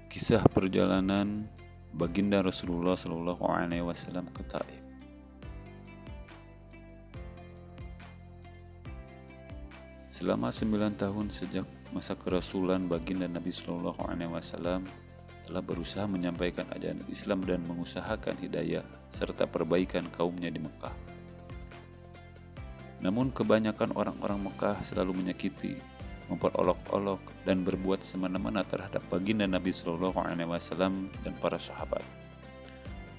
Kisah perjalanan baginda Rasulullah SAW ke Taif. Selama 9 tahun sejak masa kerasulan baginda Nabi SAW telah berusaha menyampaikan ajaran Islam dan mengusahakan hidayah serta perbaikan kaumnya di Mekah. Namun kebanyakan orang-orang Mekah selalu menyakiti, memperolok-olok dan berbuat semena-mena terhadap baginda Nabi SAW dan para sahabat.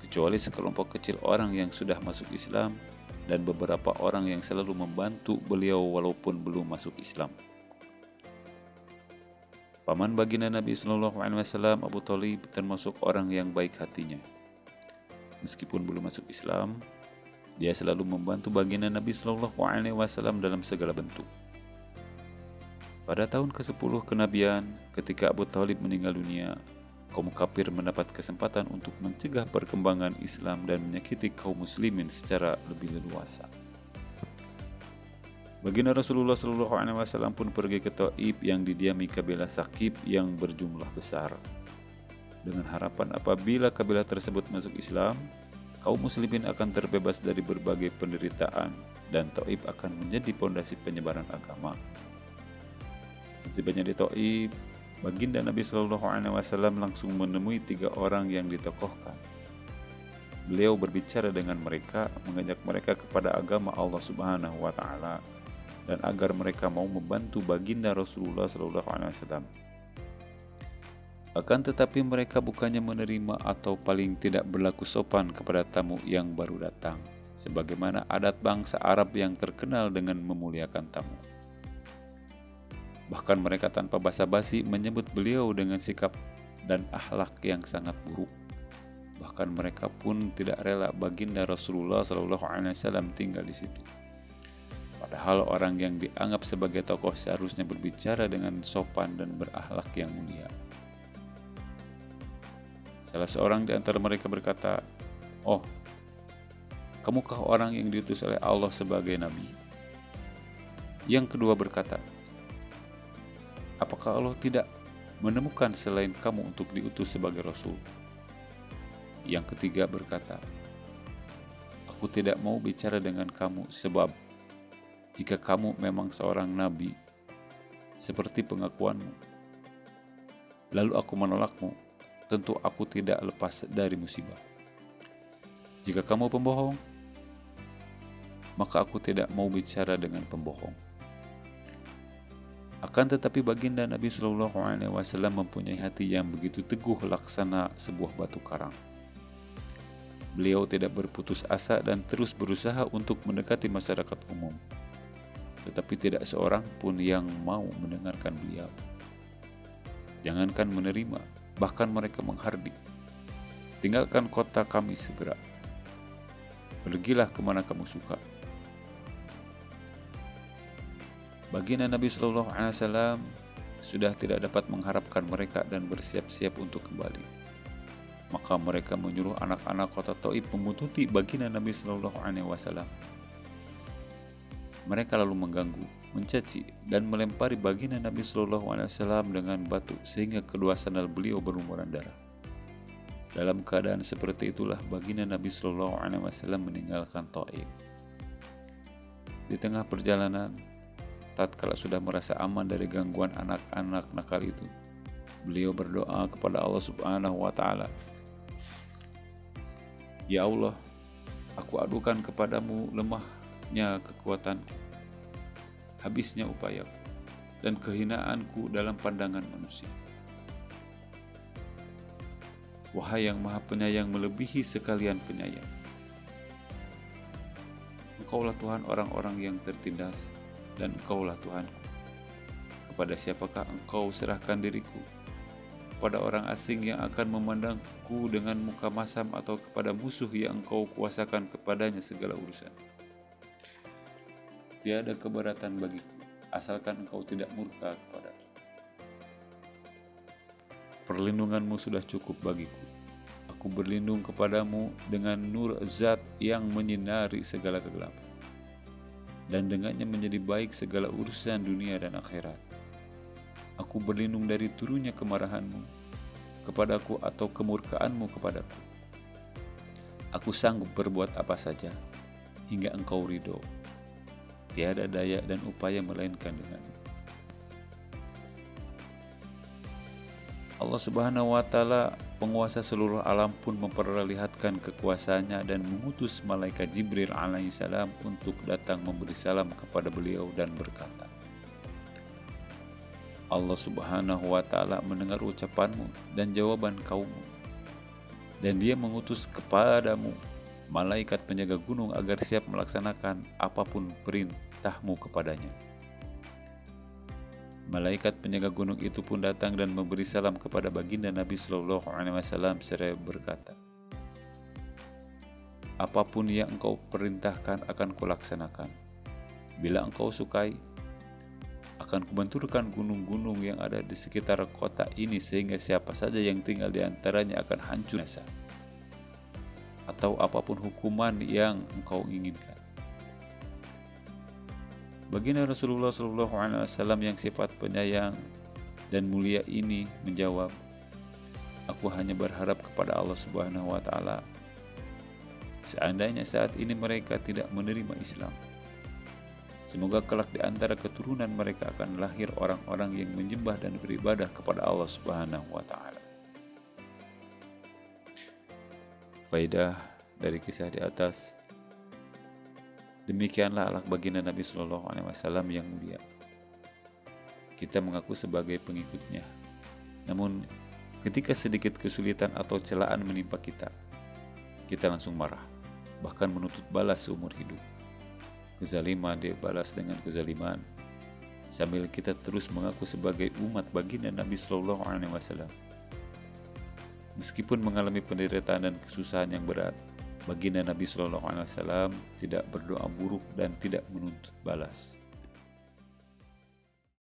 Kecuali sekelompok kecil orang yang sudah masuk Islam dan beberapa orang yang selalu membantu beliau walaupun belum masuk Islam. Paman baginda Nabi SAW, Abu Thalib, termasuk orang yang baik hatinya. Meskipun belum masuk Islam, dia selalu membantu baginda Nabi SAW dalam segala bentuk. Pada tahun ke-10 kenabian, ketika Abu Thalib meninggal dunia, kaum kafir mendapat kesempatan untuk mencegah perkembangan Islam dan menyakiti kaum muslimin secara lebih leluasa. Baginda Rasulullah SAW pun pergi ke Taif yang didiami kabilah Thaqif yang berjumlah besar, dengan harapan apabila kabilah tersebut masuk Islam, kaum muslimin akan terbebas dari berbagai penderitaan dan Taif akan menjadi pondasi penyebaran agama. Setibanya di Taif, baginda Nabi SAW langsung menemui 3 orang yang ditokohkan. Beliau berbicara dengan mereka, mengajak mereka kepada agama Allah Subhanahu wa Ta'ala, dan agar mereka mau membantu baginda Rasulullah SAW. Akan tetapi mereka bukannya menerima atau paling tidak berlaku sopan kepada tamu yang baru datang, sebagaimana adat bangsa Arab yang terkenal dengan memuliakan tamu. Bahkan mereka tanpa basa-basi menyebut beliau dengan sikap dan akhlak yang sangat buruk. Bahkan mereka pun tidak rela baginda Rasulullah SAW tinggal di situ. Padahal orang yang dianggap sebagai tokoh seharusnya berbicara dengan sopan dan berakhlak yang mulia. Salah seorang di antara mereka berkata, "Oh, kamukah orang yang diutus oleh Allah sebagai nabi?" Yang kedua berkata, "Apakah Allah tidak menemukan selain kamu untuk diutus sebagai Rasul?" Yang ketiga berkata, "Aku tidak mau bicara dengan kamu sebab jika kamu memang seorang nabi, seperti pengakuanmu, lalu aku menolakmu, tentu aku tidak lepas dari musibah. Jika kamu pembohong, maka aku tidak mau bicara dengan pembohong." Akan tetapi baginda Nabi SAW mempunyai hati yang begitu teguh laksana sebuah batu karang. Beliau tidak berputus asa dan terus berusaha untuk mendekati masyarakat umum. Tetapi tidak seorang pun yang mau mendengarkan beliau. Jangankan menerima, bahkan mereka menghardik. "Tinggalkan kota kami segera. Pergilah kemana kamu suka." Baginda Nabi SAW sudah tidak dapat mengharapkan mereka dan bersiap-siap untuk kembali. Maka mereka menyuruh anak-anak kota Taif membuntuti baginda Nabi SAW. Mereka lalu mengganggu, mencaci, dan melempari baginda Nabi SAW dengan batu sehingga kedua sandal beliau berlumuran darah. Dalam keadaan seperti itulah baginda Nabi SAW meninggalkan Taif. Di tengah perjalanan, tatkala sudah merasa aman dari gangguan anak-anak nakal itu, beliau berdoa kepada Allah Subhanahu wa Ta'ala, "Ya Allah, aku adukan kepadamu lemahnya kekuatanku, habisnya upayaku, dan kehinaanku dalam pandangan manusia. Wahai yang Maha Penyayang melebihi sekalian penyayang, Engkaulah Tuhan orang-orang yang tertindas, dan Engkaulah Tuhanku. Kepada siapakah Engkau serahkan diriku? Kepada orang asing yang akan memandangku dengan muka masam atau kepada musuh yang Engkau kuasakan kepadanya segala urusan? Tiada keberatan bagiku, asalkan Engkau tidak murka kepadaku. Perlindunganmu sudah cukup bagiku. Aku berlindung kepadamu dengan nur zat yang menyinari segala kegelapan, dan dengannya menjadi baik segala urusan dunia dan akhirat. Aku berlindung dari turunnya kemarahanmu, kepadaku atau kemurkaanmu kepadaku. Aku sanggup berbuat apa saja hingga engkau ridho. Tiada daya dan upaya melainkan denganmu. Allah Subhanahu wa Ta'ala, penguasa seluruh alam, pun memperlihatkan kekuasaannya dan mengutus malaikat Jibril alaihissalam untuk datang memberi salam kepada beliau dan berkata, Allah Subhanahu wa Ta'ala mendengar ucapanmu dan jawaban kaummu, dan Dia mengutus kepadamu malaikat penjaga gunung agar siap melaksanakan apapun perintahmu kepadanya. Malaikat penjaga gunung itu pun datang dan memberi salam kepada baginda Nabi Sallallahu Alaihi Wasallam seraya berkata, apapun yang engkau perintahkan akan kulaksanakan. Bila engkau sukai, akan kubenturkan gunung-gunung yang ada di sekitar kota ini sehingga siapa saja yang tinggal di antaranya akan hancur binasa. Atau apapun hukuman yang engkau inginkan. Baginda Rasulullah SAW yang sifat penyayang dan mulia ini menjawab, aku hanya berharap kepada Allah Subhanahu wa Ta'ala, seandainya saat ini mereka tidak menerima Islam, semoga kelak di antara keturunan mereka akan lahir orang-orang yang menyembah dan beribadah kepada Allah Subhanahu wa Ta'ala. Faidah dari kisah di atas, demikianlah akhlak baginda Nabi Sallallahu Alaihi Wasallam yang mulia. Kita mengaku sebagai pengikutnya, namun ketika sedikit kesulitan atau celaan menimpa kita langsung marah, bahkan menuntut balas seumur hidup. Kezaliman dibalas dengan kezaliman, sambil kita terus mengaku sebagai umat baginda Nabi Sallallahu Alaihi Wasallam. Meskipun mengalami penderitaan dan kesusahan yang berat, baginda Nabi Sallallahu Alaihi Wasallam tidak berdoa buruk dan tidak menuntut balas.